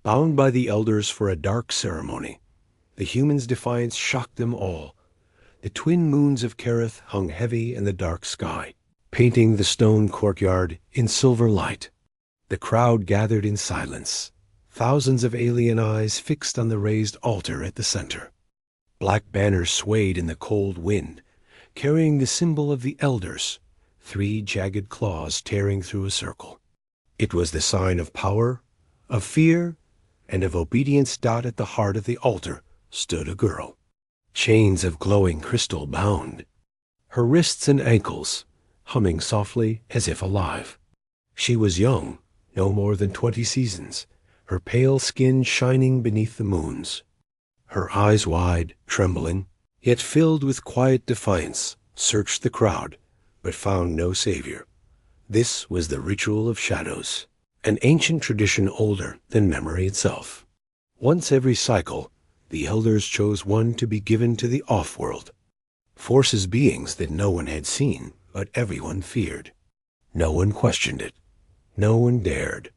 Bound by the elders for a dark ceremony, the humans' defiance shocked them all. The twin moons of Kerith hung heavy in the dark sky, painting the stone courtyard in silver light. The crowd gathered in silence, thousands of alien eyes fixed on the raised altar at the center. Black banners swayed in the cold wind, carrying the symbol of the elders, 3 jagged claws tearing through a circle. It was the sign of power, of fear, and of obedience. At the heart of the altar stood a girl, chains of glowing crystal bound, her wrists and ankles humming softly as if alive. She was young, no more than 20 seasons, her pale skin shining beneath the moons. Her eyes wide, trembling, yet filled with quiet defiance, searched the crowd, but found no savior. This was the ritual of shadows, an ancient tradition older than memory itself. Once every cycle, the elders chose one to be given to the off-world. Forces, beings that no one had seen, but everyone feared. No one questioned it. No one dared.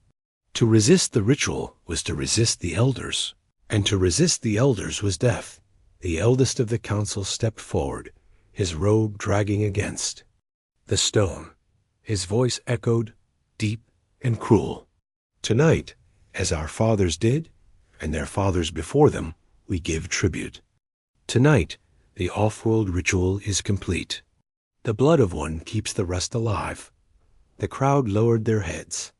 To resist the ritual was to resist the elders, and to resist the elders was death. The eldest of the council stepped forward, his robe dragging against the stone. His voice echoed, deep and cruel. Tonight, as our fathers did, and their fathers before them, we give tribute. Tonight, the off-world ritual is complete. The blood of one keeps the rest alive. The crowd lowered their heads,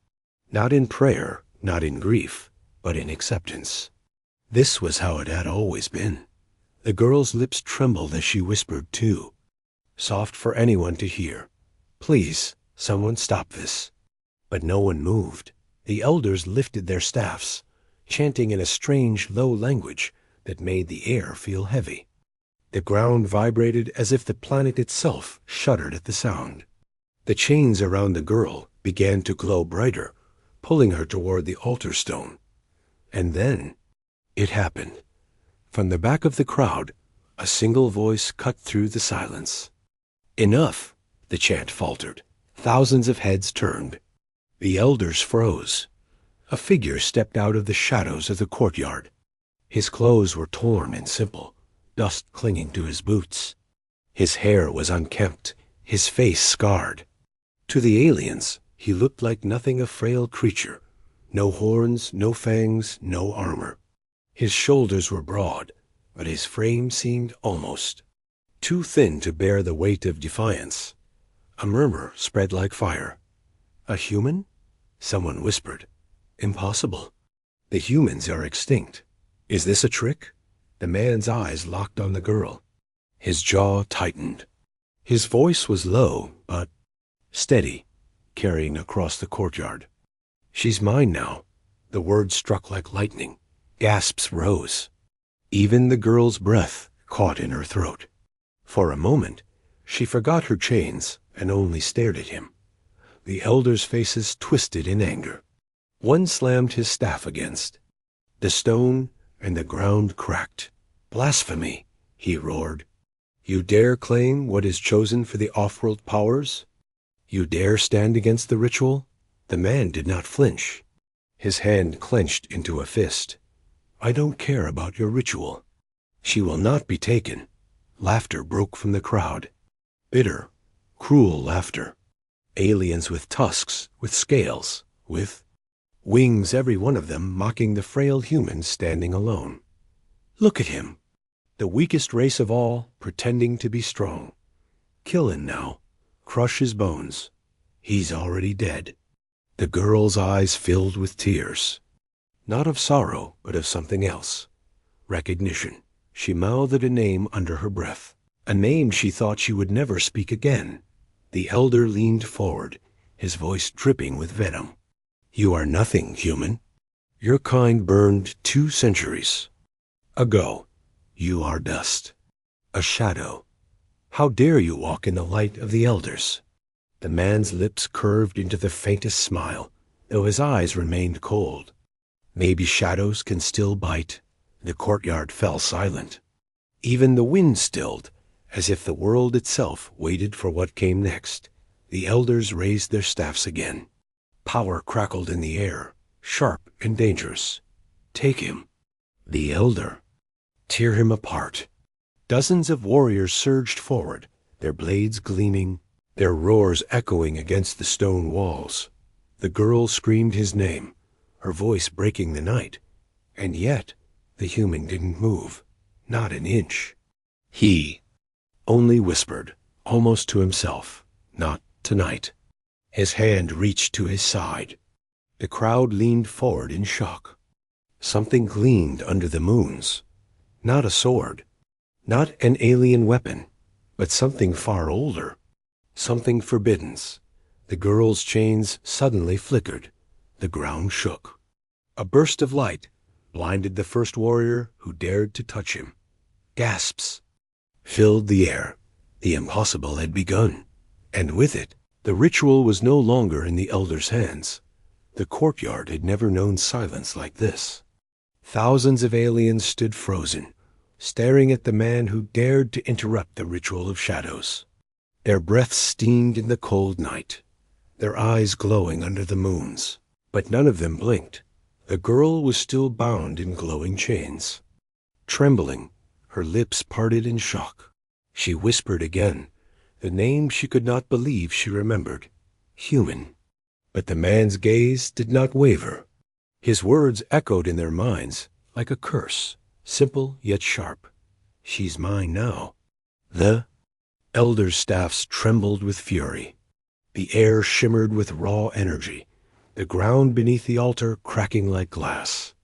not in prayer, not in grief, but in acceptance. This was how it had always been. The girl's lips trembled as she whispered too, soft for anyone to hear, "Please, someone stop this." But no one moved. The elders lifted their staffs, chanting in a strange, low language that made the air feel heavy. The ground vibrated as if the planet itself shuddered at the sound. The chains around the girl began to glow brighter, pulling her toward the altar stone. And then it happened. From the back of the crowd, a single voice cut through the silence. "Enough," the chant faltered. Thousands of heads turned. The elders froze. A figure stepped out of the shadows of the courtyard. His clothes were torn and simple, dust clinging to his boots. His hair was unkempt, his face scarred. To the aliens, he looked like nothing, a frail creature. No horns, no fangs, no armor. His shoulders were broad, but his frame seemed almost too thin to bear the weight of defiance. A murmur spread like fire. "A human?" Someone whispered. "Impossible. The humans are extinct. Is this a trick?" The man's eyes locked on the girl. His jaw tightened. His voice was low, but steady, carrying across the courtyard. "She's mine now." The words struck like lightning. Gasps rose. Even the girl's breath caught in her throat. For a moment, she forgot her chains and only stared at him. The elders' faces twisted in anger. One slammed his staff against the stone, and the ground cracked. "Blasphemy," he roared. "You dare claim what is chosen for the off-world powers? You dare stand against the ritual?" The man did not flinch. His hand clenched into a fist. "I don't care about your ritual. She will not be taken." Laughter broke from the crowd. Bitter, cruel laughter. Aliens with tusks, with scales, with wings, every one of them mocking the frail humans standing alone. "Look at him, the weakest race of all, pretending to be strong. Kill him now, crush his bones. He's already dead." The girl's eyes filled with tears, not of sorrow, but of something else. Recognition. She mouthed a name under her breath, a name she thought she would never speak again. The elder leaned forward, his voice dripping with venom. "You are nothing, human. Your kind burned 2 centuries ago. You are dust, a shadow. How dare you walk in the light of the elders?" The man's lips curved into the faintest smile, though his eyes remained cold. Maybe shadows can still bite. The courtyard fell silent. Even the wind stilled, as if the world itself waited for what came next. The elders raised their staffs again. Power crackled in the air, sharp and dangerous. Take him. The elder. Tear him apart. Dozens of warriors surged forward, their blades gleaming, their roars echoing against the stone walls. The girl screamed his name, her voice breaking the night, and yet the human didn't move, not an inch. He only whispered, almost to himself, "Not tonight." His hand reached to his side. The crowd leaned forward in shock. Something gleamed under the moons. Not a sword, not an alien weapon, but something far older. Something forbidden. The girl's chains suddenly flickered. The ground shook. A burst of light blinded the first warrior who dared to touch him. Gasps filled the air. The impossible had begun, and with it, the ritual was no longer in the elder's hands. The courtyard had never known silence like this. Thousands of aliens stood frozen, staring at the man who dared to interrupt the ritual of shadows. Their breaths steamed in the cold night, their eyes glowing under the moons. But none of them blinked. The girl was still bound in glowing chains. Trembling, her lips parted in shock, she whispered again, the name she could not believe she remembered. Human. But the man's gaze did not waver. His words echoed in their minds like a curse, simple yet sharp. She's mine now. The elder's staffs trembled with fury. The air shimmered with raw energy, the ground beneath the altar cracking like glass.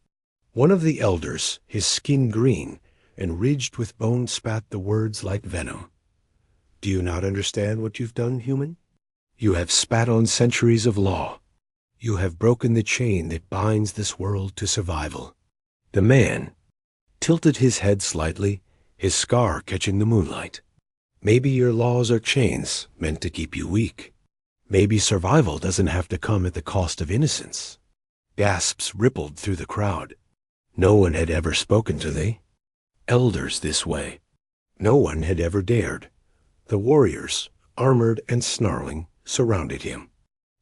One of the elders, his skin green and ridged with bone, spat the words like venom. "Do you not understand what you've done, human? You have spat on centuries of law. You have broken the chain that binds this world to survival." The man tilted his head slightly, his scar catching the moonlight. "Maybe your laws are chains meant to keep you weak. Maybe survival doesn't have to come at the cost of innocence." Gasps rippled through the crowd. No one had ever spoken to the elders this way. No one had ever dared. The warriors, armored and snarling, surrounded him.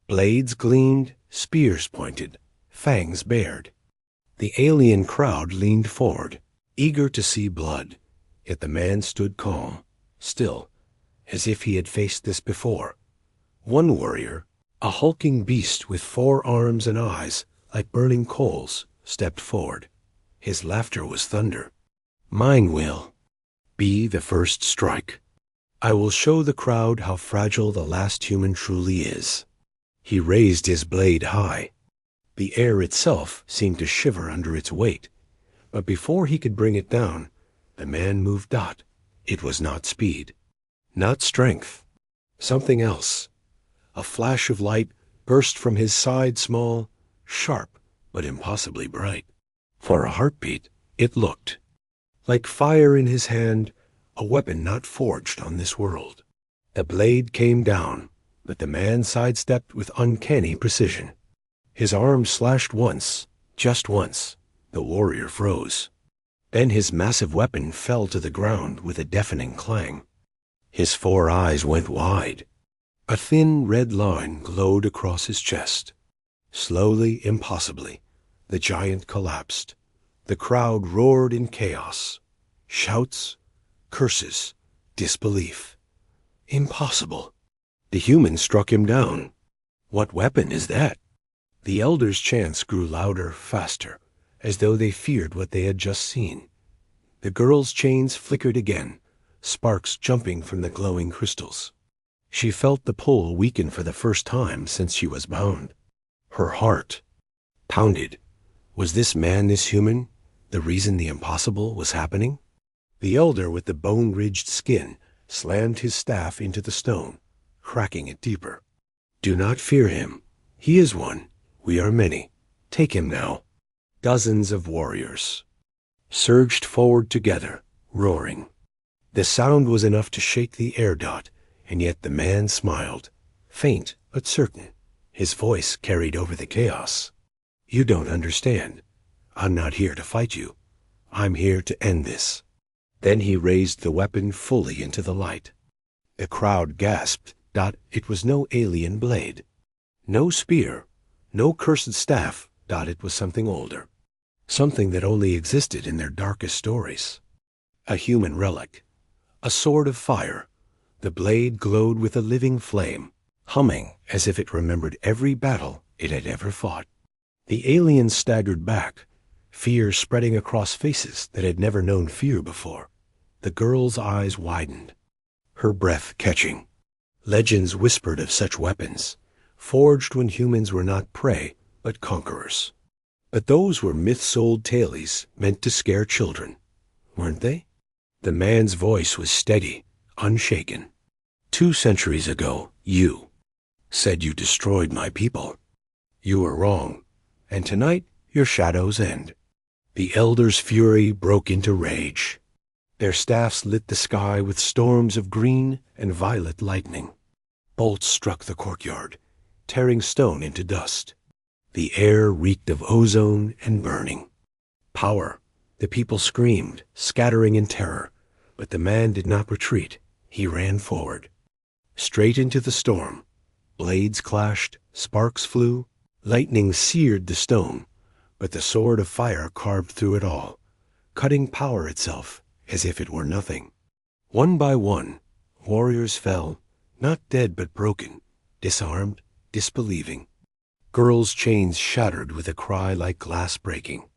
Blades gleamed, spears pointed, fangs bared. The alien crowd leaned forward, eager to see blood, yet the man stood calm, still, as if he had faced this before. One warrior, a hulking beast with 4 arms and eyes like burning coals, stepped forward. His laughter was thunder. "Mine will be the first strike. I will show the crowd how fragile the last human truly is." He raised his blade high. The air itself seemed to shiver under its weight, but before he could bring it down, the man moved not. It was not speed, not strength, something else. A flash of light burst from his side, small, sharp, but impossibly bright. For a heartbeat, it looked like fire in his hand, a weapon not forged on this world. The blade came down, but the man sidestepped with uncanny precision. His arm slashed once, just once. The warrior froze. Then his massive weapon fell to the ground with a deafening clang. His 4 eyes went wide. A thin red line glowed across his chest. Slowly, impossibly, the giant collapsed. The crowd roared in chaos. Shouts, curses, disbelief. Impossible. The human struck him down. What weapon is that? The elders' chants grew louder, faster, as though they feared what they had just seen. The girl's chains flickered again, sparks jumping from the glowing crystals. She felt the pull weaken for the first time since she was bound. Her heart pounded. Was this man, this human, the reason the impossible was happening? The elder with the bone-ridged skin slammed his staff into the stone, cracking it deeper. "Do not fear him. He is one. We are many. Take him now." Dozens of warriors surged forward together, roaring. The sound was enough to shake the air dot, and yet the man smiled, faint but certain. His voice carried over the chaos. "You don't understand. I'm not here to fight you. I'm here to end this." Then he raised the weapon fully into the light. The crowd gasped. It was no alien blade, no spear, no cursed staff. It was something older. something that only existed in their darkest stories. A human relic, a sword of fire. The blade glowed with a living flame, humming as if it remembered every battle it had ever fought. The alien staggered back, fear spreading across faces that had never known fear before. The girl's eyes widened, her breath catching. Legends whispered of such weapons, forged when humans were not prey, but conquerors. But those were myth-sold tales meant to scare children, weren't they? The man's voice was steady, unshaken. 2 centuries ago, you said you destroyed my people. You were wrong, and tonight your shadows end. The elders' fury broke into rage. Their staffs lit the sky with storms of green and violet lightning. Bolts struck the courtyard, tearing stone into dust. The air reeked of ozone and burning. Power. The people screamed, scattering in terror, but the man did not retreat. He ran forward, straight into the storm. Blades clashed, sparks flew, lightning seared the stone, but the sword of fire carved through it all, cutting power itself as if it were nothing. One by one, warriors fell, not dead but broken, disarmed, disbelieving. Girl's chains shattered with a cry like glass breaking.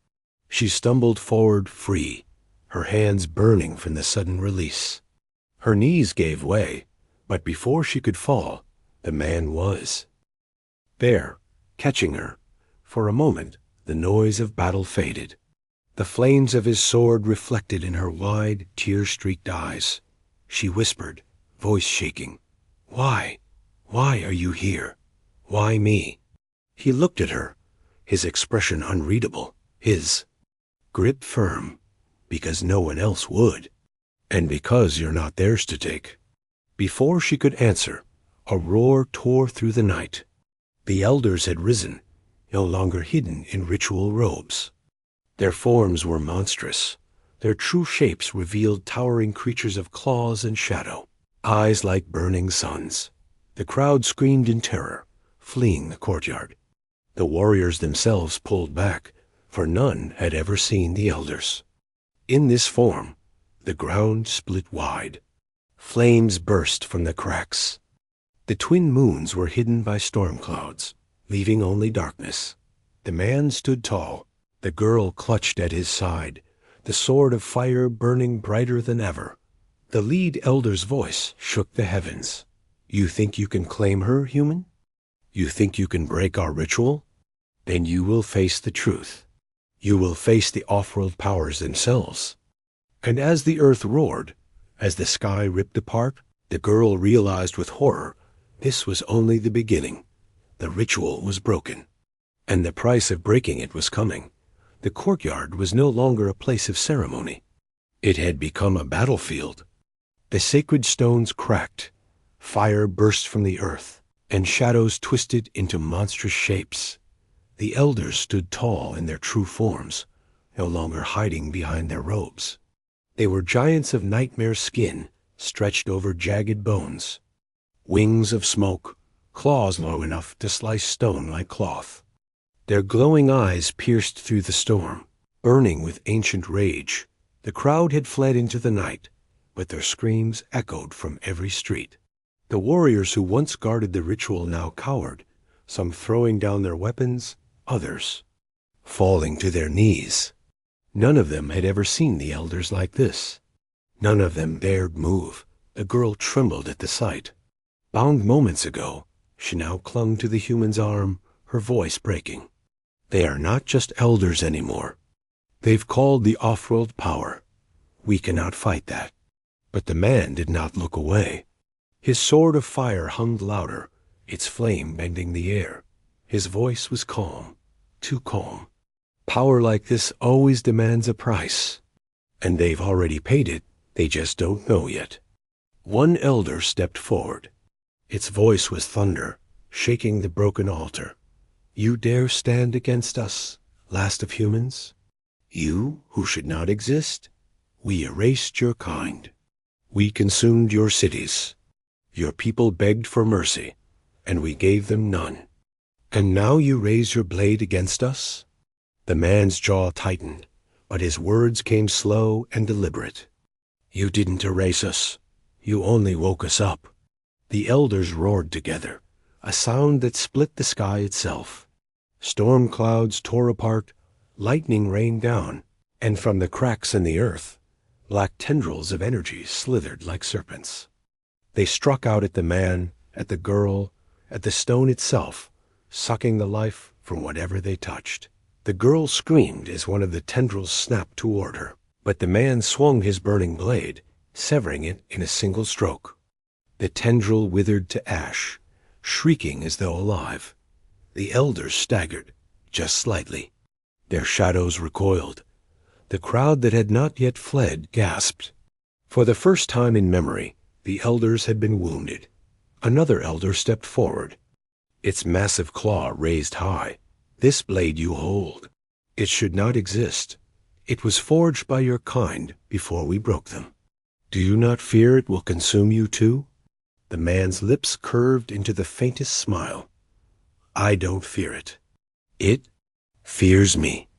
She stumbled forward free, her hands burning from the sudden release. Her knees gave way, but before she could fall, the man was there, catching her. For a moment, the noise of battle faded. The flames of his sword reflected in her wide, tear-streaked eyes. She whispered, voice shaking, "Why? Why are you here? Why me?" He looked at her, his expression unreadable, his grip firm, because no one else would, and because you're not theirs to take. Before she could answer, a roar tore through the night. The elders had risen, no longer hidden in ritual robes. Their forms were monstrous. Their true shapes revealed towering creatures of claws and shadow, eyes like burning suns. The crowd screamed in terror, fleeing the courtyard. The warriors themselves pulled back, for none had ever seen the elders. In this form, the ground split wide. Flames burst from the cracks. The twin moons were hidden by storm clouds, leaving only darkness. The man stood tall, the girl clutched at his side, the sword of fire burning brighter than ever. The lead elder's voice shook the heavens. "You think you can claim her, human? You think you can break our ritual? Then you will face the truth. You will face the off-world powers themselves." And as the earth roared, as the sky ripped apart, the girl realized with horror this was only the beginning. The ritual was broken, and the price of breaking it was coming. The courtyard was no longer a place of ceremony. It had become a battlefield. The sacred stones cracked, fire burst from the earth, and shadows twisted into monstrous shapes. The elders stood tall in their true forms, no longer hiding behind their robes. They were giants of nightmare skin, stretched over jagged bones. Wings of smoke, claws long enough to slice stone like cloth. Their glowing eyes pierced through the storm, burning with ancient rage. The crowd had fled into the night, but their screams echoed from every street. The warriors who once guarded the ritual now cowered, some throwing down their weapons, others falling to their knees. None of them had ever seen the elders like this. None of them dared move. The girl trembled at the sight. Bound moments ago, she now clung to the human's arm, her voice breaking. They are not just elders anymore. They've called the off-world power. We cannot fight that. But the man did not look away. His sword of fire hummed louder, its flame bending the air. His voice was calm, too calm. Power like this always demands a price, and they've already paid it, they just don't know yet. One elder stepped forward. Its voice was thunder, shaking the broken altar. "You dare stand against us, last of humans? You who should not exist? We erased your kind. We consumed your cities. Your people begged for mercy, and we gave them none. And now you raise your blade against us?" The man's jaw tightened, but his words came slow and deliberate. "You didn't erase us. You only woke us up." The elders roared together, a sound that split the sky itself. Storm clouds tore apart, lightning rained down, and from the cracks in the earth, black tendrils of energy slithered like serpents. They struck out at the man, at the girl, at the stone itself, sucking the life from whatever they touched. The girl screamed as one of the tendrils snapped toward her, but the man swung his burning blade, severing it in a single stroke. The tendril withered to ash, shrieking as though alive. The elders staggered, just slightly. Their shadows recoiled. The crowd that had not yet fled gasped. For the first time in memory, the elders had been wounded. Another elder stepped forward, its massive claw raised high. "This blade you hold. It should not exist. It was forged by your kind before we broke them. Do you not fear it will consume you too?" The man's lips curved into the faintest smile. "I don't fear it. It fears me."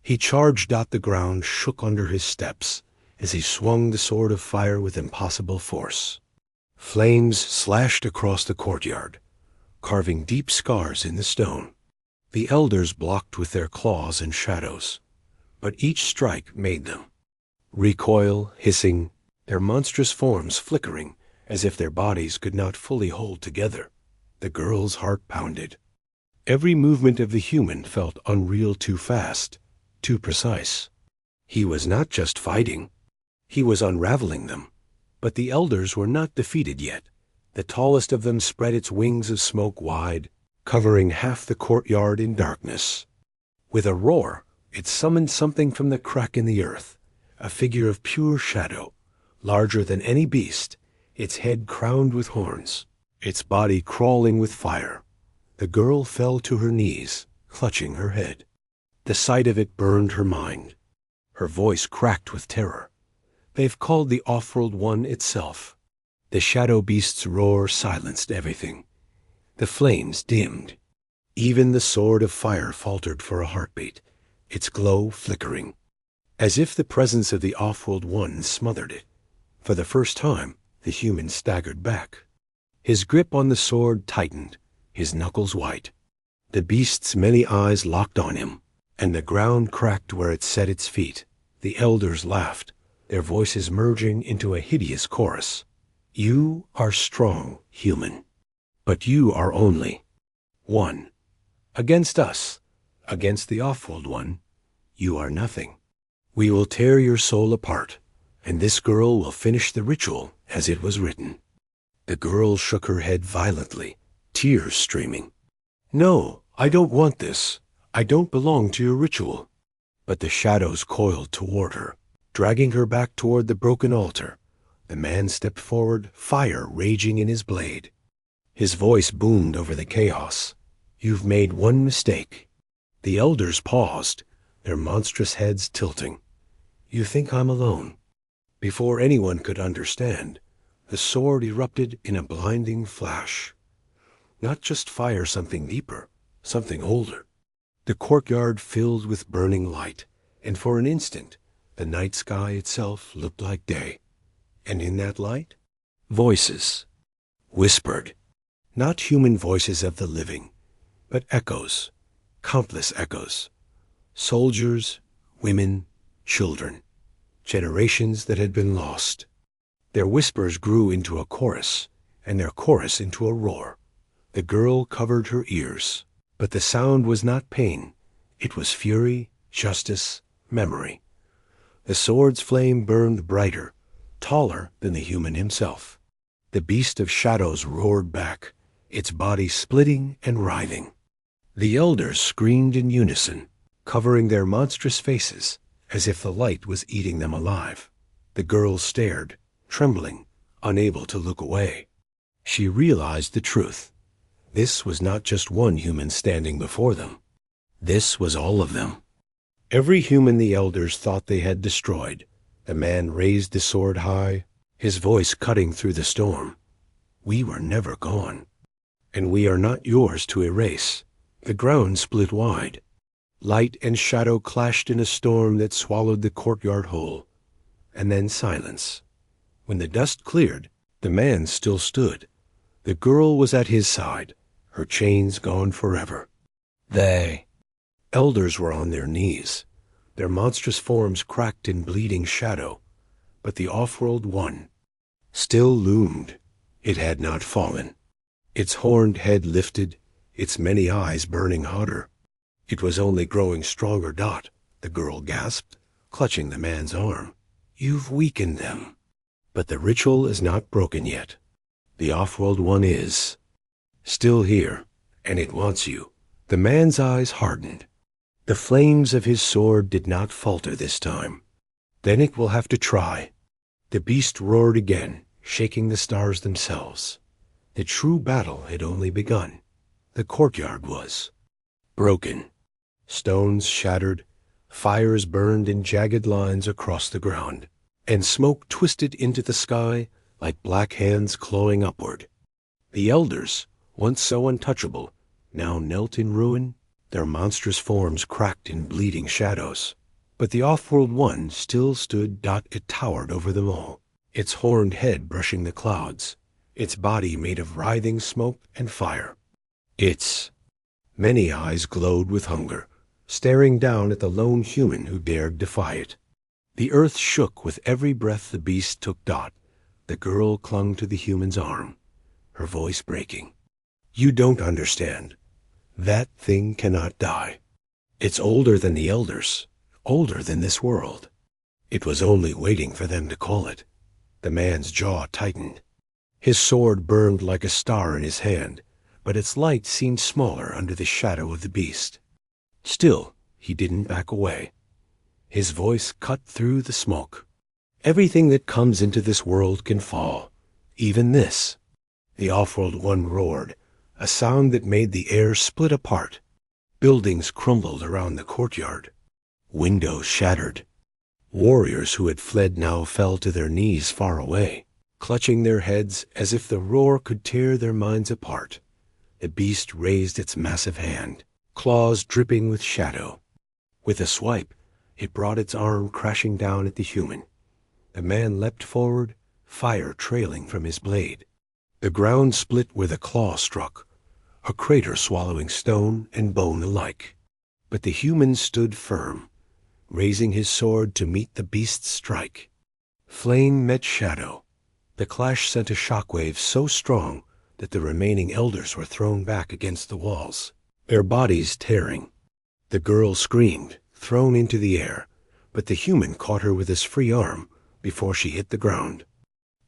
He charged out the ground, shook under his steps, as he swung the sword of fire with impossible force. Flames slashed across the courtyard, carving deep scars in the stone. The elders blocked with their claws and shadows, but each strike made them recoil, hissing, their monstrous forms flickering as if their bodies could not fully hold together. The girl's heart pounded. Every movement of the human felt unreal, too fast, too precise. He was not just fighting. He was unraveling them. But the elders were not defeated yet. The tallest of them spread its wings of smoke wide, covering half the courtyard in darkness. With a roar, it summoned something from the crack in the earth, a figure of pure shadow, larger than any beast, its head crowned with horns, its body crawling with fire. The girl fell to her knees, clutching her head. The sight of it burned her mind. Her voice cracked with terror. "They've called the off-world one itself." The shadow beast's roar silenced everything. The flames dimmed. Even the sword of fire faltered for a heartbeat, its glow flickering, as if the presence of the off-world one smothered it. For the first time, the human staggered back. His grip on the sword tightened, his knuckles white. The beast's many eyes locked on him, and the ground cracked where it set its feet. The elders laughed, their voices merging into a hideous chorus. "You are strong, human, but you are only one. Against us, against the off-world one, you are nothing. We will tear your soul apart, and this girl will finish the ritual as it was written." The girl shook her head violently, tears streaming. "No, I don't want this. I don't belong to your ritual." But the shadows coiled toward her, dragging her back toward the broken altar. The man stepped forward, fire raging in his blade. His voice boomed over the chaos. "You've made one mistake." The elders paused, their monstrous heads tilting. "You think I'm alone?" Before anyone could understand, the sword erupted in a blinding flash. Not just fire, something deeper, something older. The courtyard filled with burning light, and for an instant, the night sky itself looked like day. And in that light, voices whispered, not human voices of the living, but echoes, countless echoes. Soldiers, women, children, generations that had been lost. Their whispers grew into a chorus, and their chorus into a roar. The girl covered her ears, but the sound was not pain. It was fury, justice, memory. The sword's flame burned brighter, taller than the human himself. The beast of shadows roared back, its body splitting and writhing. The elders screamed in unison, covering their monstrous faces as if the light was eating them alive. The girl stared, trembling, unable to look away. She realized the truth. This was not just one human standing before them. This was all of them. Every human the elders thought they had destroyed. The man raised the sword high, his voice cutting through the storm. "We were never gone, and we are not yours to erase." The ground split wide. Light and shadow clashed in a storm that swallowed the courtyard whole. And then silence. When the dust cleared, the man still stood. The girl was at his side, her chains gone forever. They elders were on their knees, their monstrous forms cracked in bleeding shadow. But the off-world one still loomed. It had not fallen. Its horned head lifted, its many eyes burning hotter. It was only growing stronger. The girl gasped, clutching the man's arm. You've weakened them. But the ritual is not broken yet. The off-world one is still here, and it wants you. The man's eyes hardened. The flames of his sword did not falter this time. Then it will have to try. The beast roared again, shaking the stars themselves. The true battle had only begun. The courtyard was broken. Stones shattered, fires burned in jagged lines across the ground, and smoke twisted into the sky like black hands clawing upward. The elders, once so untouchable, now knelt in ruin, their monstrous forms cracked in bleeding shadows. But the off-world one still stood. It towered over them all, its horned head brushing the clouds, its body made of writhing smoke and fire. Its many eyes glowed with hunger, staring down at the lone human who dared defy it. The earth shook with every breath the beast took. The girl clung to the human's arm, her voice breaking. You don't understand. That thing cannot die. It's older than the elders, older than this world. It was only waiting for them to call it. The man's jaw tightened. His sword burned like a star in his hand, but its light seemed smaller under the shadow of the beast. Still, he didn't back away. His voice cut through the smoke. Everything that comes into this world can fall, even this. The off-world one roared, a sound that made the air split apart. Buildings crumbled around the courtyard. Windows shattered. Warriors who had fled now fell to their knees far away, clutching their heads as if the roar could tear their minds apart. The beast raised its massive hand, claws dripping with shadow. With a swipe, it brought its arm crashing down at the human. The man leapt forward, fire trailing from his blade. The ground split where the claw struck, a crater swallowing stone and bone alike. But the human stood firm, raising his sword to meet the beast's strike. Flame met shadow. The clash sent a shockwave so strong that the remaining elders were thrown back against the walls, their bodies tearing. The girl screamed, thrown into the air, but the human caught her with his free arm before she hit the ground.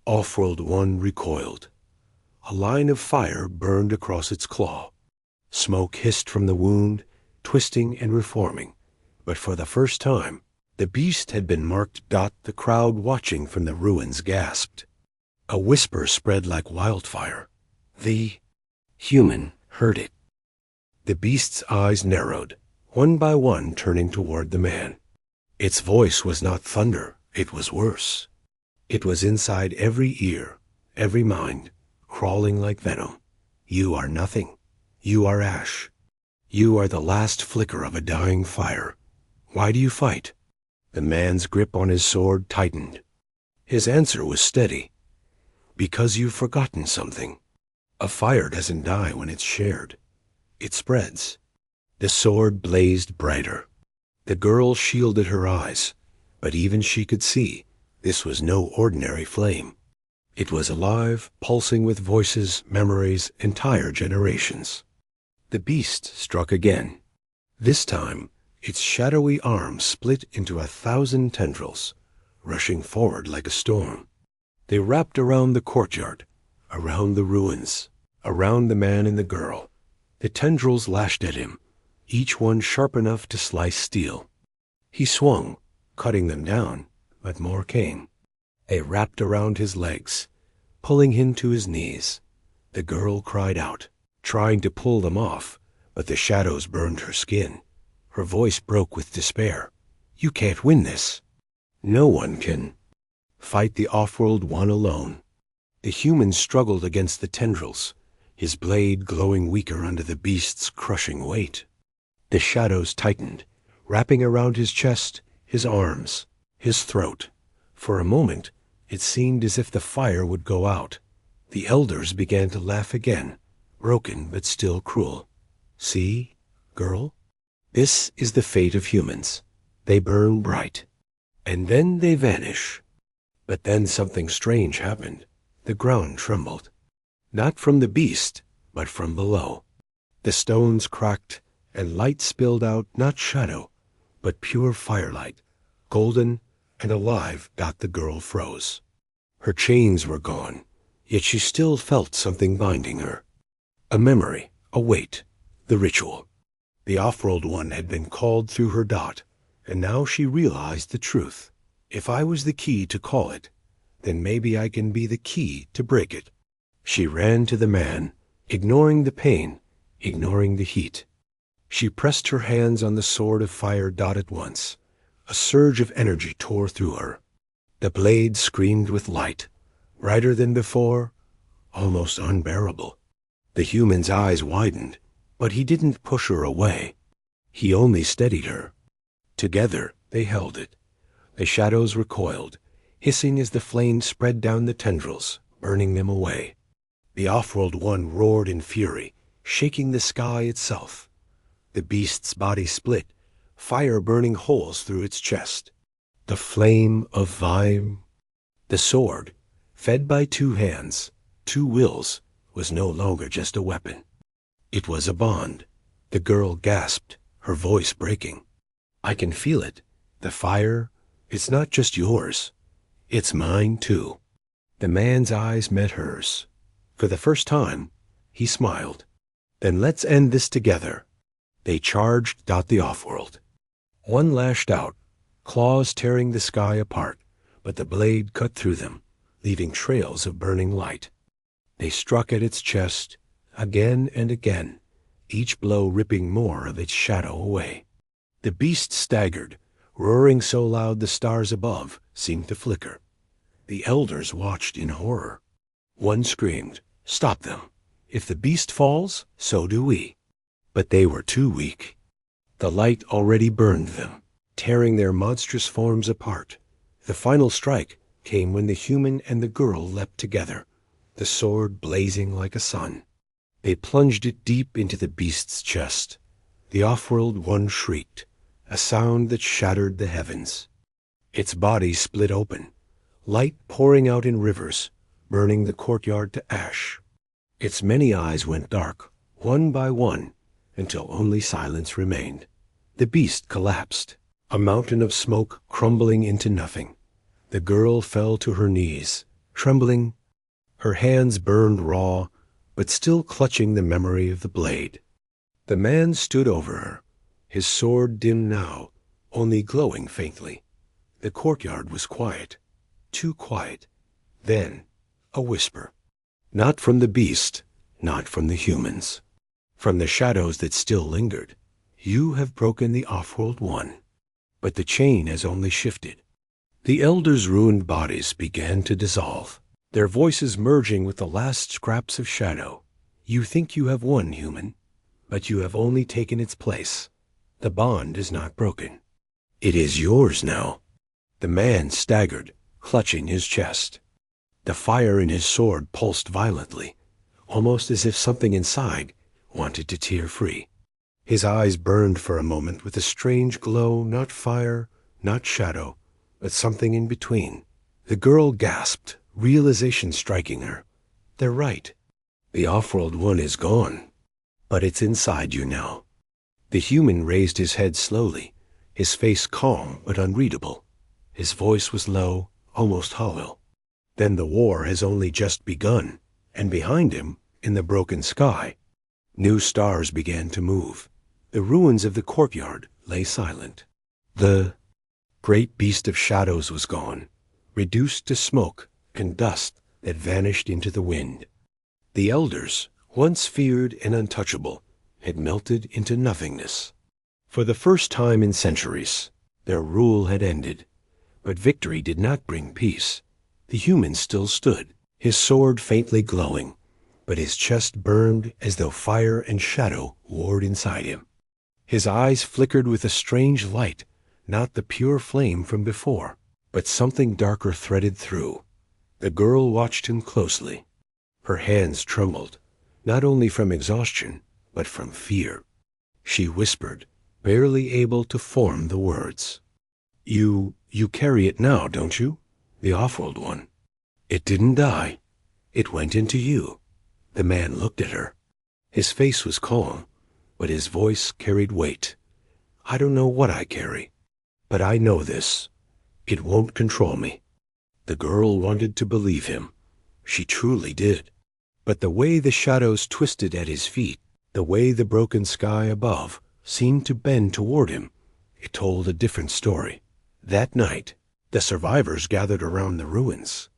Off-world one recoiled. A line of fire burned across its claw. Smoke hissed from the wound, twisting and reforming. But for the first time, the beast had been marked. The crowd watching from the ruins gasped. A whisper spread like wildfire. The human heard it. The beast's eyes narrowed, one by one turning toward the man. Its voice was not thunder, it was worse. It was inside every ear, every mind, crawling like venom. You are nothing. You are ash. You are the last flicker of a dying fire. Why do you fight? The man's grip on his sword tightened. His answer was steady. Because you've forgotten something. A fire doesn't die when it's shared. It spreads. The sword blazed brighter. The girl shielded her eyes, but even she could see this was no ordinary flame. It was alive, pulsing with voices, memories, entire generations. The beast struck again. This time, its shadowy arm split into 1,000 tendrils, rushing forward like a storm. They wrapped around the courtyard, around the ruins, around the man and the girl. The tendrils lashed at him, each one sharp enough to slice steel. He swung, cutting them down, but more came. They wrapped around his legs, pulling him to his knees. The girl cried out, trying to pull them off, but the shadows burned her skin. Her voice broke with despair. You can't win this. No one can fight the off-world one alone. The human struggled against the tendrils, his blade glowing weaker under the beast's crushing weight. The shadows tightened, wrapping around his chest, his arms, his throat. For a moment, it seemed as if the fire would go out. The elders began to laugh again, broken but still cruel. See, girl? This is the fate of humans. They burn bright, and then they vanish. But then something strange happened. The ground trembled. Not from the beast, but from below. The stones cracked, and light spilled out, not shadow, but pure firelight, golden and alive. The girl froze. Her chains were gone, yet she still felt something binding her. A memory, a weight, the ritual. The off-world one had been called through her dot, and now she realized the truth. If I was the key to call it, then maybe I can be the key to break it. She ran to the man, ignoring the pain, ignoring the heat. She pressed her hands on the sword of fire dot at once. A surge of energy tore through her. The blade screamed with light, brighter than before, almost unbearable. The human's eyes widened, but he didn't push her away. He only steadied her. Together they held it. The shadows recoiled, hissing as the flame spread down the tendrils, burning them away. The off-world one roared in fury, shaking the sky itself. The beast's body split, fire burning holes through its chest. The flame of Vime. The sword, fed by two hands, two wills, was no longer just a weapon. It was a bond. The girl gasped, her voice breaking. I can feel it. The fire, it's not just yours. It's mine too. The man's eyes met hers. For the first time, he smiled. Then let's end this together. They charged the off-world. One lashed out, claws tearing the sky apart, but the blade cut through them, leaving trails of burning light. They struck at its chest, again and again, each blow ripping more of its shadow away. The beast staggered, roaring so loud the stars above seemed to flicker. The elders watched in horror. One screamed, "Stop them! If the beast falls, so do we." But they were too weak. The light already burned them, tearing their monstrous forms apart. The final strike came when the human and the girl leapt together, the sword blazing like a sun. They plunged it deep into the beast's chest. The off-world one shrieked, a sound that shattered the heavens. Its body split open, light pouring out in rivers, burning the courtyard to ash. Its many eyes went dark, one by one, until only silence remained. The beast collapsed, a mountain of smoke crumbling into nothing. The girl fell to her knees, trembling, her hands burned raw, but still clutching the memory of the blade. The man stood over her, his sword dim now, only glowing faintly. The courtyard was quiet, too quiet. Then, a whisper. Not from the beast, not from the humans. From the shadows that still lingered. You have broken the off-world one. But the chain has only shifted. The elders' ruined bodies began to dissolve, their voices merging with the last scraps of shadow. You think you have won, human, but you have only taken its place. The bond is not broken. It is yours now. The man staggered, clutching his chest. The fire in his sword pulsed violently, almost as if something inside wanted to tear free. His eyes burned for a moment with a strange glow, not fire, not shadow, but something in between. The girl gasped, realization striking her. They're right. The off-world one is gone, but it's inside you now. The human raised his head slowly, his face calm but unreadable. His voice was low, almost hollow. Then the war has only just begun, and behind him, in the broken sky, new stars began to move. The ruins of the courtyard lay silent. The great beast of shadows was gone, reduced to smoke and dust that vanished into the wind. The elders, once feared and untouchable, had melted into nothingness. For the first time in centuries, their rule had ended. But victory did not bring peace. The human still stood, his sword faintly glowing, but his chest burned as though fire and shadow warred inside him. His eyes flickered with a strange light, not the pure flame from before, but something darker threaded through. The girl watched him closely. Her hands trembled, not only from exhaustion, but from fear. She whispered, barely able to form the words. You carry it now, don't you? The off-world one. It didn't die. It went into you. The man looked at her. His face was calm, but his voice carried weight. I don't know what I carry, but I know this. It won't control me. The girl wanted to believe him. She truly did. But the way the shadows twisted at his feet, the way the broken sky above seemed to bend toward him, it told a different story. That night, the survivors gathered around the ruins.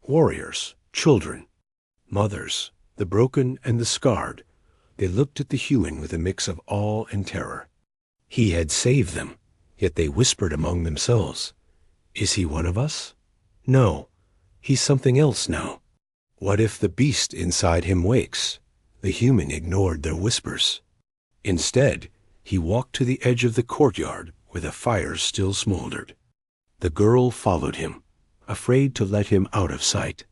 Warriors, children, mothers, the broken and the scarred. They looked at the human with a mix of awe and terror. He had saved them, yet they whispered among themselves, "Is he one of us? No, he's something else now." What if the beast inside him wakes? The human ignored their whispers. Instead, he walked to the edge of the courtyard where the fire still smoldered. The girl followed him, afraid to let him out of sight.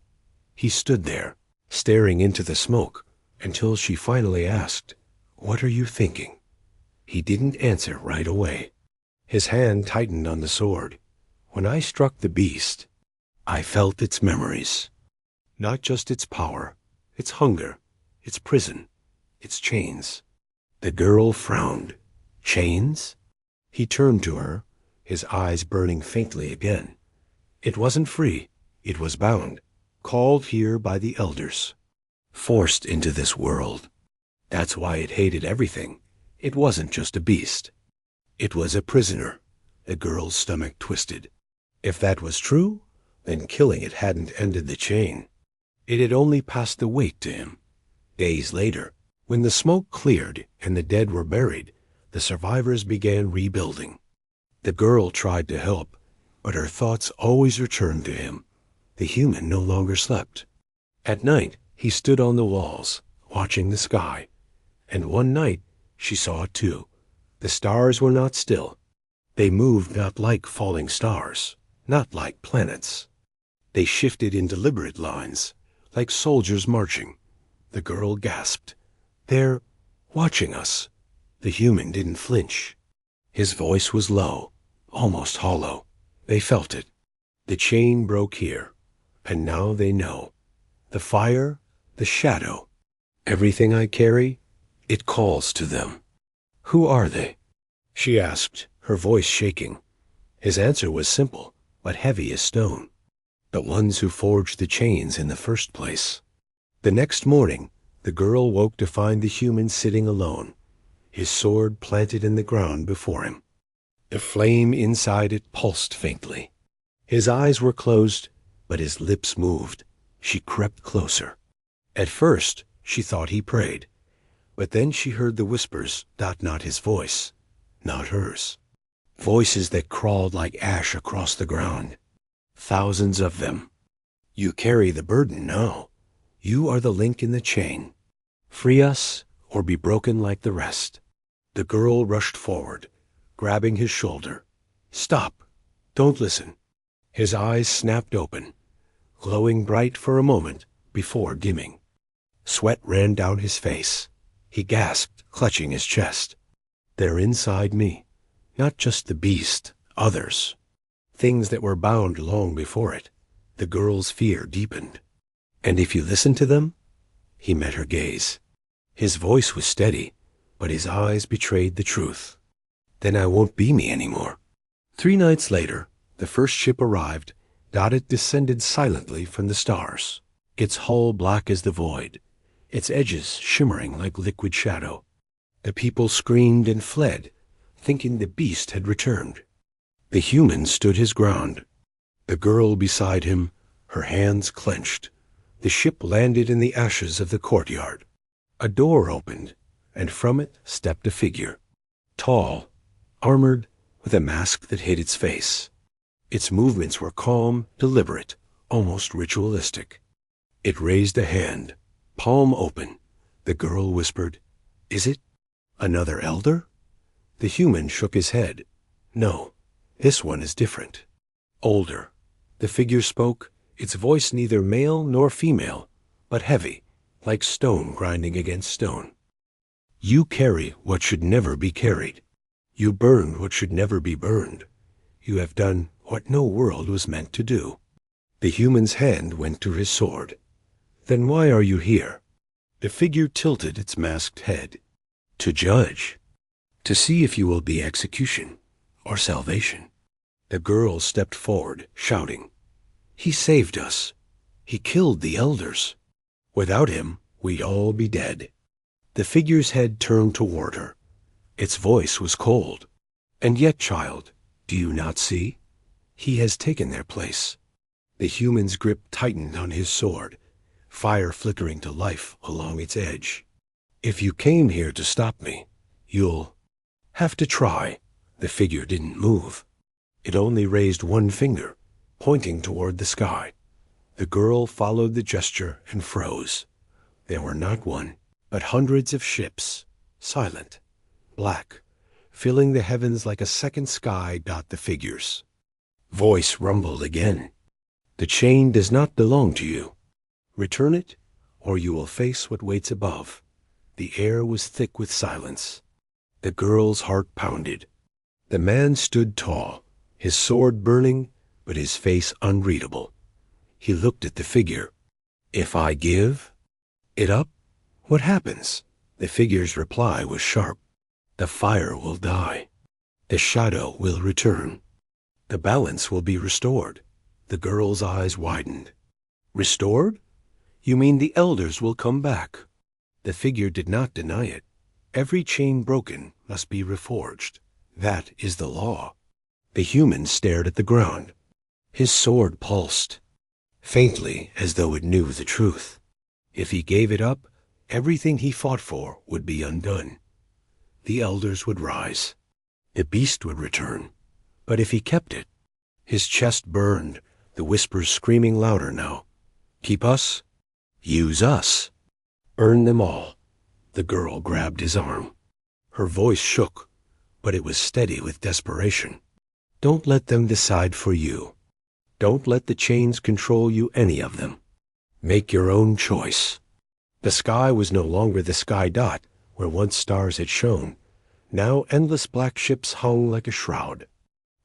He stood there, staring into the smoke, until she finally asked, "What are you thinking?" He didn't answer right away. His hand tightened on the sword. When I struck the beast, I felt its memories. Not just its power, its hunger, its prison, its chains. The girl frowned. Chains? He turned to her, his eyes burning faintly again. It wasn't free. It was bound, called here by the elders, forced into this world. That's why it hated everything. It wasn't just a beast. It was a prisoner. The girl's stomach twisted. If that was true, then killing it hadn't ended the chain. It had only passed the weight to him. Days later, when the smoke cleared and the dead were buried, the survivors began rebuilding. The girl tried to help, but her thoughts always returned to him. The human no longer slept. At night, he stood on the walls, watching the sky. And one night, she saw it too. The stars were not still. They moved not like falling stars, not like planets. They shifted in deliberate lines, like soldiers marching. The girl gasped. "They're watching us." The human didn't flinch. His voice was low, almost hollow. They felt it. The chain broke here, and now they know. The fire, the shadow, everything I carry, it calls to them. "Who are they?" she asked, her voice shaking. His answer was simple, but heavy as stone. The ones who forged the chains in the first place. The next morning, the girl woke to find the human sitting alone, his sword planted in the ground before him. The flame inside it pulsed faintly. His eyes were closed, but his lips moved. She crept closer. At first, she thought he prayed, but then she heard the whispers, not his voice, not hers. Voices that crawled like ash across the ground. Thousands of them. "You carry the burden now. You are the link in the chain. Free us, or be broken like the rest." The girl rushed forward, grabbing his shoulder. "Stop. Don't listen." His eyes snapped open, glowing bright for a moment before dimming. Sweat ran down his face. He gasped, clutching his chest. "They're inside me. Not just the beast, others. Things that were bound long before it." The girl's fear deepened. "And if you listen to them?" He met her gaze. His voice was steady, but his eyes betrayed the truth. "Then I won't be me anymore." 3 nights later, the first ship arrived. It descended silently from the stars, its hull black as the void, its edges shimmering like liquid shadow. The people screamed and fled, thinking the beast had returned. The human stood his ground. The girl beside him, her hands clenched. The ship landed in the ashes of the courtyard. A door opened, and from it stepped a figure. Tall, armored, with a mask that hid its face. Its movements were calm, deliberate, almost ritualistic. It raised a hand, palm open. The girl whispered, "Is it another elder?" The human shook his head. No, this one is different. Older. The figure spoke, its voice neither male nor female, but heavy, like stone grinding against stone. You carry what should never be carried. You burn what should never be burned. You have done what no world was meant to do. The human's hand went to his sword. Then why are you here? The figure tilted its masked head. To judge. To see if you will be execution or salvation. The girl stepped forward, shouting, He saved us. He killed the elders. Without him, we'd all be dead. The figure's head turned toward her. Its voice was cold. And yet, child, do you not see? He has taken their place. The human's grip tightened on his sword, fire flickering to life along its edge. If you came here to stop me, you'll have to try. The figure didn't move. It only raised one finger, pointing toward the sky. The girl followed the gesture and froze. There were not one, but hundreds of ships, silent, black, filling the heavens like a second sky. The figures. Voice rumbled again. The chain does not belong to you. Return it, or you will face what waits above. The air was thick with silence. The girl's heart pounded. The man stood tall, his sword burning, but his face unreadable. He looked at the figure. If I give it up, what happens? The figure's reply was sharp. The fire will die. The shadow will return. The balance will be restored. The girl's eyes widened. Restored? You mean the elders will come back? The figure did not deny it. Every chain broken must be reforged. That is the law. The human stared at the ground. His sword pulsed, faintly as though it knew the truth. If he gave it up, everything he fought for would be undone. The elders would rise. The beast would return. But if he kept it, his chest burned, the whispers screaming louder now. Keep us? Use us. Earn them all. The girl grabbed his arm. Her voice shook, but it was steady with desperation. Don't let them decide for you. Don't let the chains control you, any of them. Make your own choice. The sky was no longer the sky dot where once stars had shone. Now endless black ships hung like a shroud,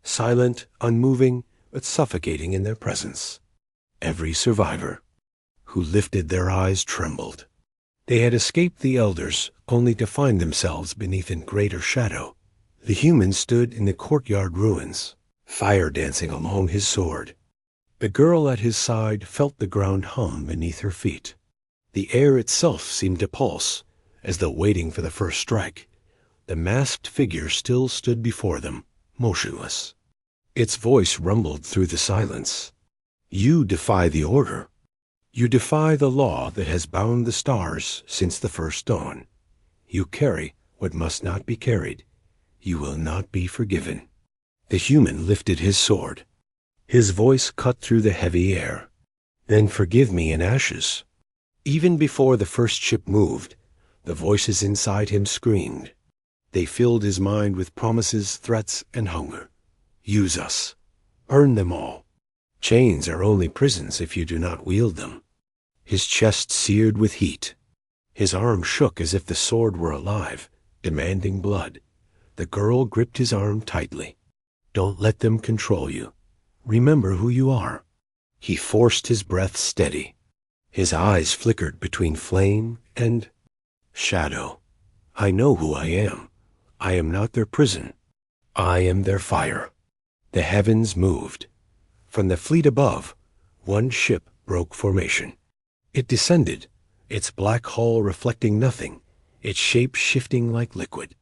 silent, unmoving, but suffocating in their presence. Every survivor who lifted their eyes trembled. They had escaped the elders, only to find themselves beneath a greater shadow. The human stood in the courtyard ruins, fire dancing along his sword. The girl at his side felt the ground hum beneath her feet. The air itself seemed to pulse, as though waiting for the first strike. The masked figure still stood before them, motionless. Its voice rumbled through the silence. You defy the order. You defy the law that has bound the stars since the first dawn. You carry what must not be carried. You will not be forgiven. The human lifted his sword. His voice cut through the heavy air. Then forgive me in ashes. Even before the first ship moved, the voices inside him screamed. They filled his mind with promises, threats, and hunger. Use us. Earn them all. Chains are only prisons if you do not wield them. His chest seared with heat. His arm shook as if the sword were alive, demanding blood. The girl gripped his arm tightly. Don't let them control you. Remember who you are. He forced his breath steady. His eyes flickered between flame and shadow. I know who I am. I am not their prison. I am their fire. The heavens moved. From the fleet above, one ship broke formation. It descended, its black hull reflecting nothing, its shape shifting like liquid.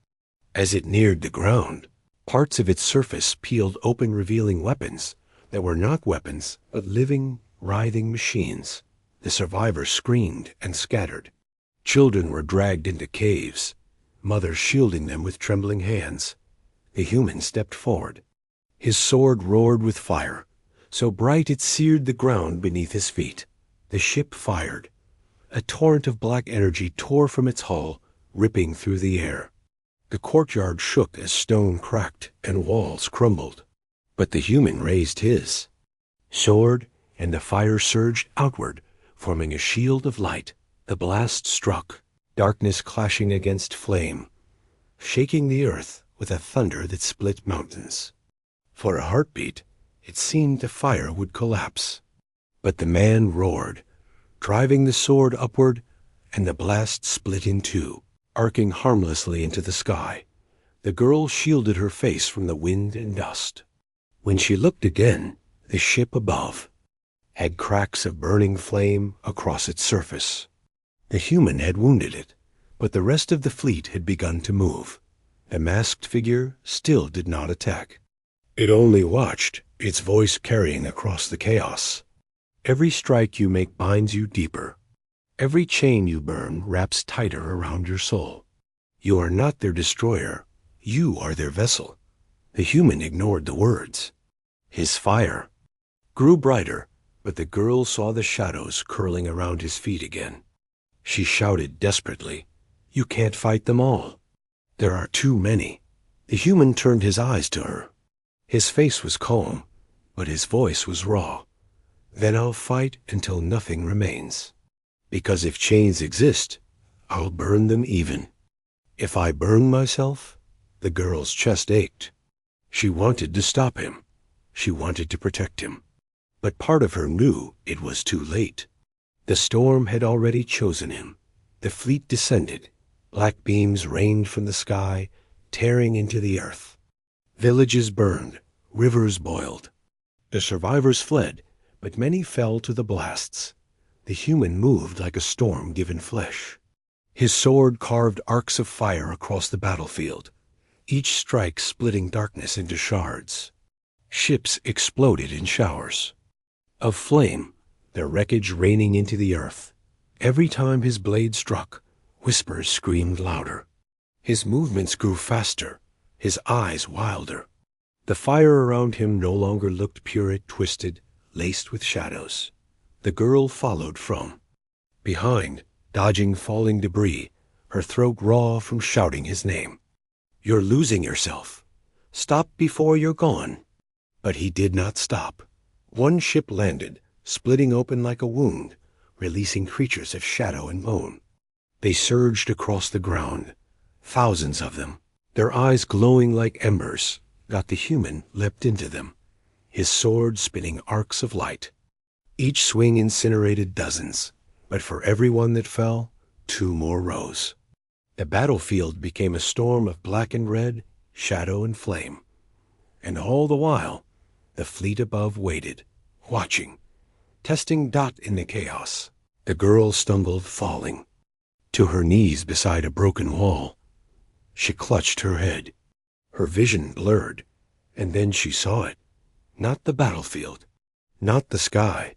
As it neared the ground, parts of its surface peeled open, revealing weapons that were not weapons, but living, writhing machines. The survivors screamed and scattered. Children were dragged into caves, mothers shielding them with trembling hands. The human stepped forward. His sword roared with fire, so bright it seared the ground beneath his feet. The ship fired. A torrent of black energy tore from its hull, ripping through the air. The courtyard shook as stone cracked and walls crumbled. But the human raised his sword, and the fire surged outward, forming a shield of light. The blast struck, darkness clashing against flame, shaking the earth with a thunder that split mountains. For a heartbeat, it seemed the fire would collapse. But the man roared, driving the sword upward, and the blast split in two, arcing harmlessly into the sky. The girl shielded her face from the wind and dust. When she looked again, the ship above had cracks of burning flame across its surface. The human had wounded it, but the rest of the fleet had begun to move. The masked figure still did not attack. It only watched, its voice carrying across the chaos. Every strike you make binds you deeper. Every chain you burn wraps tighter around your soul. You are not their destroyer. You are their vessel. The human ignored the words. His fire grew brighter, but the girl saw the shadows curling around his feet again. She shouted desperately, "You can't fight them all. There are too many." The human turned his eyes to her. His face was calm, but his voice was raw. "Then I'll fight until nothing remains. Because if chains exist, I'll burn them even. If I burn myself," the girl's chest ached. She wanted to stop him. She wanted to protect him. But part of her knew it was too late. The storm had already chosen him. The fleet descended. Black beams rained from the sky, tearing into the earth. Villages burned. Rivers boiled. The survivors fled, but many fell to the blasts. The human moved like a storm given flesh. His sword carved arcs of fire across the battlefield, each strike splitting darkness into shards. Ships exploded in showers of flame, their wreckage raining into the earth. Every time his blade struck, whispers screamed louder. His movements grew faster, his eyes wilder. The fire around him no longer looked pure, twisted, laced with shadows. The girl followed from behind, dodging falling debris, her throat raw from shouting his name. "You're losing yourself. Stop before you're gone." But he did not stop. One ship landed, splitting open like a wound, releasing creatures of shadow and bone. They surged across the ground, thousands of them, their eyes glowing like embers. Got the human leapt into them, his sword spinning arcs of light. Each swing incinerated dozens, but for every one that fell, two more rose. The battlefield became a storm of black and red, shadow and flame. And all the while, the fleet above waited, watching, testing Dot in the chaos. The girl stumbled, falling to her knees beside a broken wall. She clutched her head. Her vision blurred, and then she saw it. Not the battlefield, not the sky.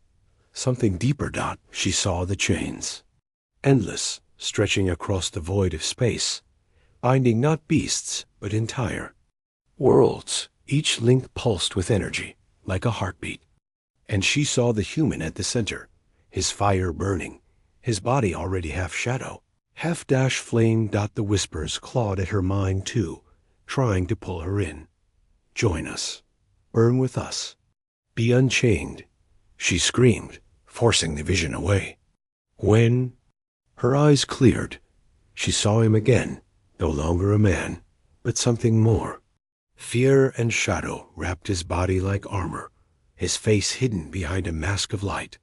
Something deeper, Dot. She saw the chains. Endless, stretching across the void of space, binding not beasts, but entire worlds. Each link pulsed with energy, like a heartbeat. And she saw the human at the center, his fire burning, his body already half shadow, half dash flame. The whispers clawed at her mind too, trying to pull her in. "Join us. Burn with us. Be unchained." She screamed, forcing the vision away. When her eyes cleared, she saw him again, no longer a man, but something more. Fear and shadow wrapped his body like armor, his face hidden behind a mask of light.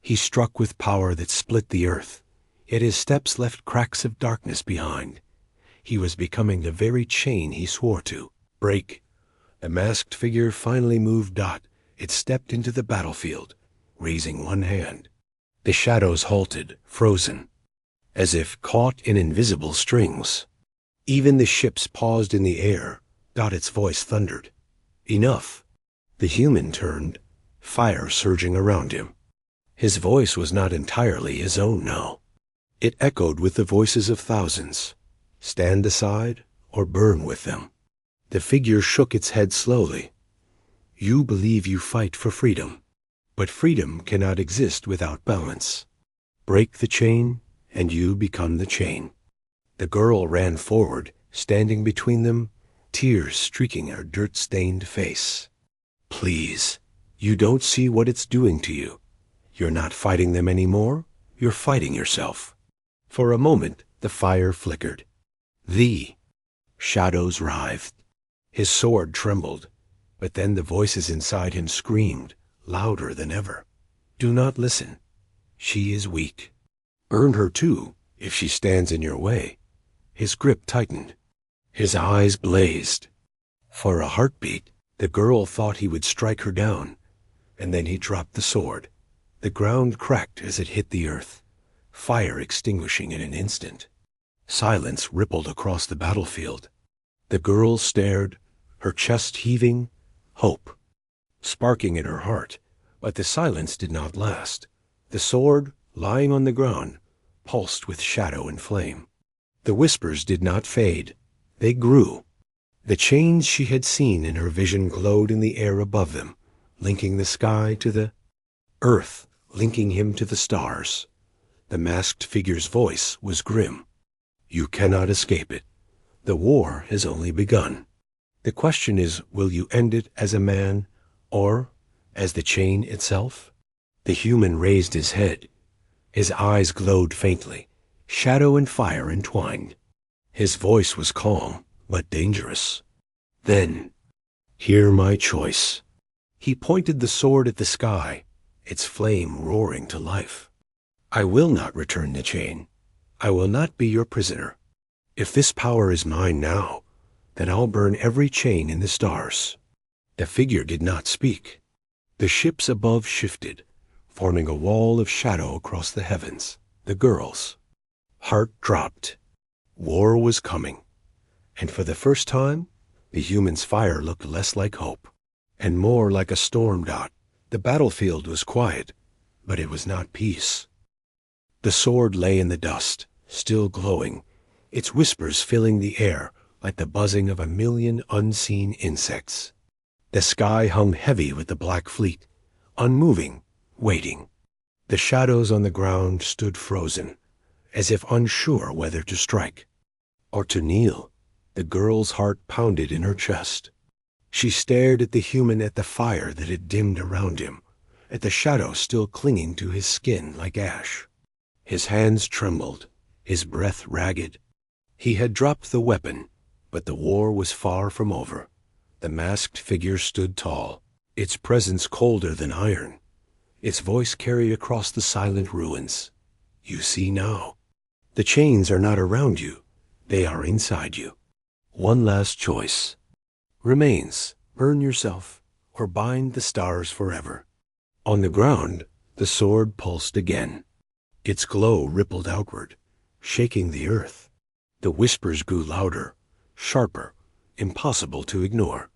He struck with power that split the earth, yet his steps left cracks of darkness behind. He was becoming the very chain he swore to break. The masked figure finally moved. Dot. It stepped into the battlefield, raising one hand. The shadows halted, frozen, as if caught in invisible strings. Even the ships paused in the air. Its voice thundered. "Enough." The human turned, fire surging around him. His voice was not entirely his own now. It echoed with the voices of thousands. Stand aside or burn with them. The figure shook its head slowly. "You believe you fight for freedom, but freedom cannot exist without balance. Break the chain, and you become the chain." The girl ran forward, standing between them, tears streaking her dirt-stained face. Please, you don't see what it's doing to you. You're not fighting them anymore, you're fighting yourself. For a moment, the fire flickered. The shadows writhed. His sword trembled, but then the voices inside him screamed, louder than ever. Do not listen. She is weak. Burn her too, if she stands in your way. His grip tightened. His eyes blazed. For a heartbeat, the girl thought he would strike her down, and then he dropped the sword. The ground cracked as it hit the earth, fire extinguishing in an instant. Silence rippled across the battlefield. The girl stared, her chest heaving, hope sparking in her heart, but the silence did not last. The sword, lying on the ground, pulsed with shadow and flame. The whispers did not fade. They grew. The chains she had seen in her vision glowed in the air above them, linking the sky to the earth, linking him to the stars. The masked figure's voice was grim. You cannot escape it. The war has only begun. The question is, will you end it as a man, or as the chain itself? The human raised his head. His eyes glowed faintly, shadow and fire entwined. His voice was calm, but dangerous. Then, hear my choice. He pointed the sword at the sky, its flame roaring to life. I will not return the chain. I will not be your prisoner. If this power is mine now, then I'll burn every chain in the stars. The figure did not speak. The ships above shifted, forming a wall of shadow across the heavens. The girl's heart dropped. War was coming, and for the first time, the human's fire looked less like hope, and more like a storm dot. The battlefield was quiet, but it was not peace. The sword lay in the dust, still glowing, its whispers filling the air like the buzzing of a million unseen insects. The sky hung heavy with the black fleet, unmoving, waiting. The shadows on the ground stood frozen, as if unsure whether to strike or to kneel. The girl's heart pounded in her chest. She stared at the human, at the fire that had dimmed around him, at the shadow still clinging to his skin like ash. His hands trembled, his breath ragged. He had dropped the weapon, but the war was far from over. The masked figure stood tall, its presence colder than iron. Its voice carried across the silent ruins. You see now. The chains are not around you. They are inside you. One last choice remains. Burn yourself or bind the stars forever. On the ground, the sword pulsed again. Its glow rippled outward, shaking the earth. The whispers grew louder, sharper, impossible to ignore.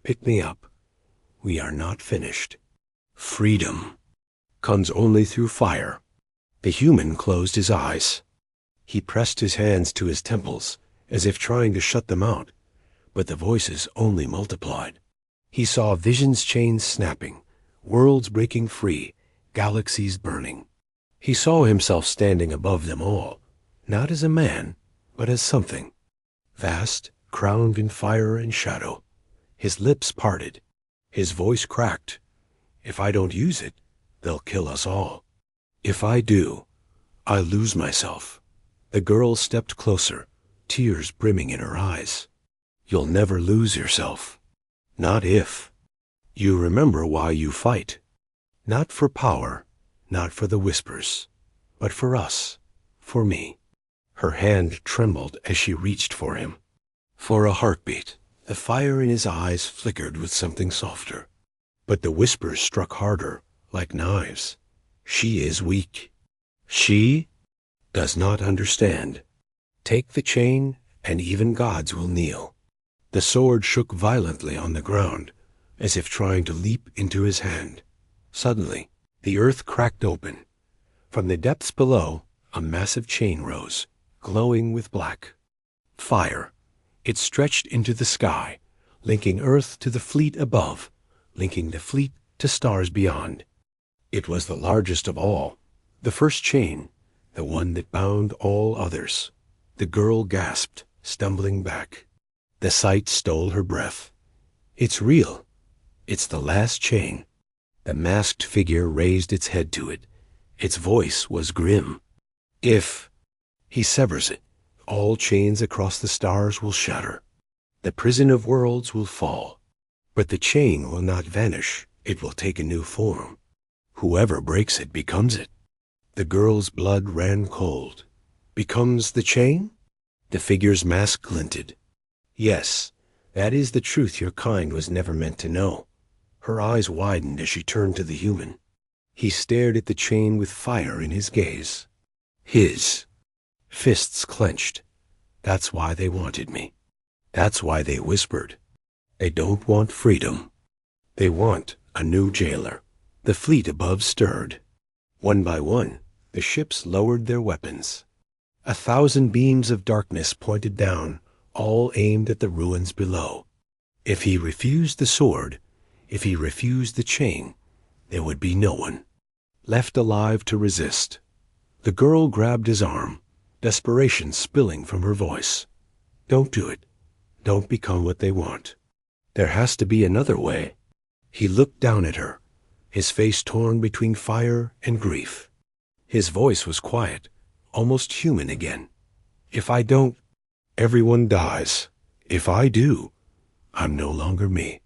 Pick me up. We are not finished. Freedom comes only through fire. The human closed his eyes. He pressed his hands to his temples, as if trying to shut them out, but the voices only multiplied. He saw visions' chains snapping, worlds breaking free, galaxies burning. He saw himself standing above them all, not as a man, but as something. Vast, crowned in fire and shadow. His lips parted. His voice cracked. If I don't use it, they'll kill us all. If I do, I lose myself. The girl stepped closer, tears brimming in her eyes. You'll never lose yourself. Not if. You remember why you fight. Not for power, not for the whispers, but for us, for me. Her hand trembled as she reached for him. For a heartbeat, the fire in his eyes flickered with something softer. But the whispers struck harder, like knives. She is weak. She does not understand. Take the chain, and even gods will kneel. The sword shook violently on the ground, as if trying to leap into his hand. Suddenly, the earth cracked open. From the depths below, a massive chain rose, glowing with black fire. It stretched into the sky, linking Earth to the fleet above, linking the fleet to stars beyond. It was the largest of all, the first chain, the one that bound all others. The girl gasped, stumbling back. The sight stole her breath. It's real. It's the last chain. The masked figure raised its head to it. Its voice was grim. If he severs it, all chains across the stars will shatter. The prison of worlds will fall. But the chain will not vanish. It will take a new form. Whoever breaks it becomes it. The girl's blood ran cold. Becomes the chain? The figure's mask glinted. Yes, that is the truth your kind was never meant to know. Her eyes widened as she turned to the human. He stared at the chain with fire in his gaze. His fists clenched. That's why they wanted me. That's why they whispered. They don't want freedom. They want a new jailer. The fleet above stirred. One by one, the ships lowered their weapons. 1,000 beams of darkness pointed down, all aimed at the ruins below. If he refused the sword, if he refused the chain, there would be no one left alive to resist. The girl grabbed his arm, desperation spilling from her voice. Don't do it. Don't become what they want. There has to be another way. He looked down at her, his face torn between fire and grief. His voice was quiet, almost human again. If I don't, everyone dies. If I do, I'm no longer me.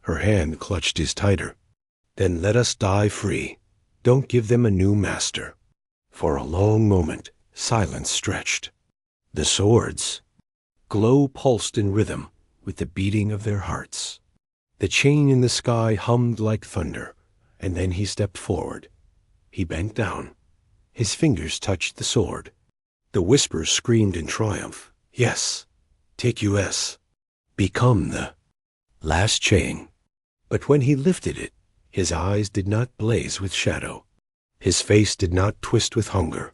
Her hand clutched his tighter. Then let us die free. Don't give them a new master. For a long moment, silence stretched. The swords' glow pulsed in rhythm with the beating of their hearts. The chain in the sky hummed like thunder, and then he stepped forward. He bent down. His fingers touched the sword. The whispers screamed in triumph. Yes, take US. Become the last chain. But when he lifted it, his eyes did not blaze with shadow. His face did not twist with hunger.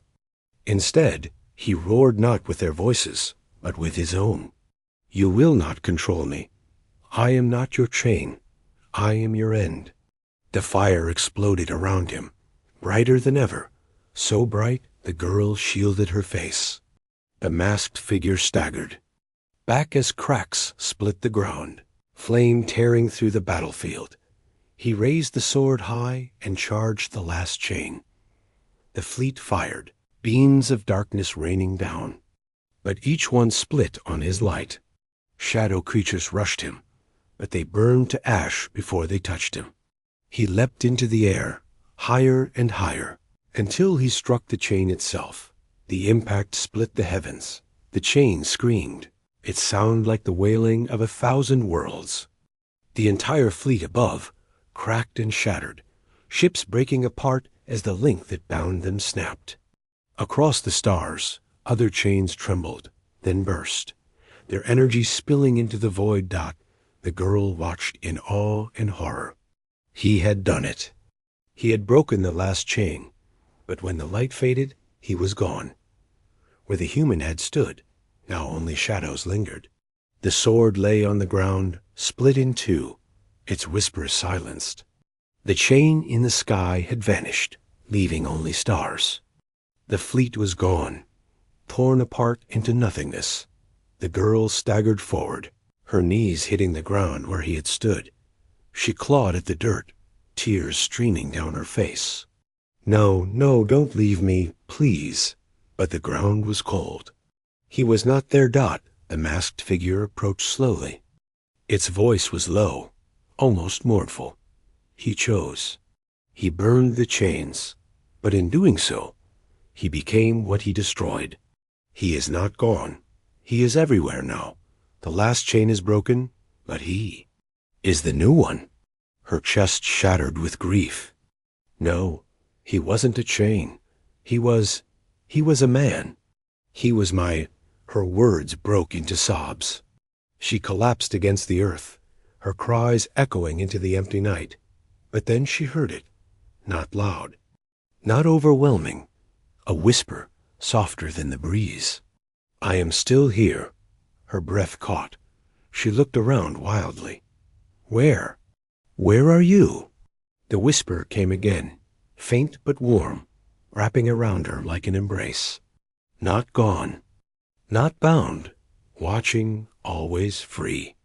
Instead, he roared not with their voices, but with his own. You will not control me. I am not your chain. I am your end. The fire exploded around him, brighter than ever, so bright the girl shielded her face. The masked figure staggered, back as cracks split the ground, flame tearing through the battlefield. He raised the sword high and charged the last chain. The fleet fired, beams of darkness raining down. But each one split on his light. Shadow creatures rushed him, but they burned to ash before they touched him. He leapt into the air, higher and higher, until he struck the chain itself. The impact split the heavens. The chain screamed. It sounded like the wailing of 1,000 worlds. The entire fleet above cracked and shattered, ships breaking apart as the link that bound them snapped. Across the stars, other chains trembled, then burst, their energy spilling into the void. The girl watched in awe and horror. He had done it. He had broken the last chain, but when the light faded, he was gone. Where the human had stood, now only shadows lingered. The sword lay on the ground, split in two, its whispers silenced. The chain in the sky had vanished, leaving only stars. The fleet was gone, torn apart into nothingness. The girl staggered forward, her knees hitting the ground where he had stood. She clawed at the dirt, tears streaming down her face. No, no, don't leave me, please. But the ground was cold. He was not there. The masked figure approached slowly. Its voice was low, almost mournful. He chose. He burned the chains, but in doing so, he became what he destroyed. He is not gone. He is everywhere now. The last chain is broken, but he is the new one. Her chest shattered with grief. No, he wasn't a chain. He was a man. He was her words broke into sobs. She collapsed against the earth, her cries echoing into the empty night. But then she heard it, not loud, not overwhelming, a whisper softer than the breeze. I am still here. Her breath caught. She looked around wildly. Where? Where are you? The whisper came again, faint but warm, wrapping around her like an embrace. Not gone, not bound, watching, always free.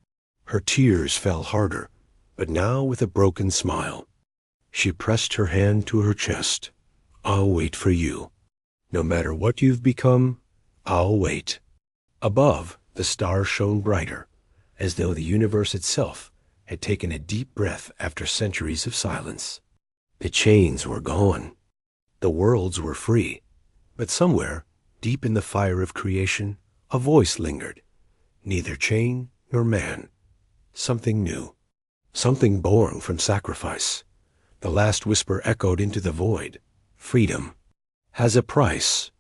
Her tears fell harder, but now with a broken smile. She pressed her hand to her chest. I'll wait for you. No matter what you've become, I'll wait. Above, the stars shone brighter, as though the universe itself had taken a deep breath after centuries of silence. The chains were gone. The worlds were free. But somewhere, deep in the fire of creation, a voice lingered. Neither chain nor man. Something new. Something born from sacrifice. The last whisper echoed into the void. Freedom has a price.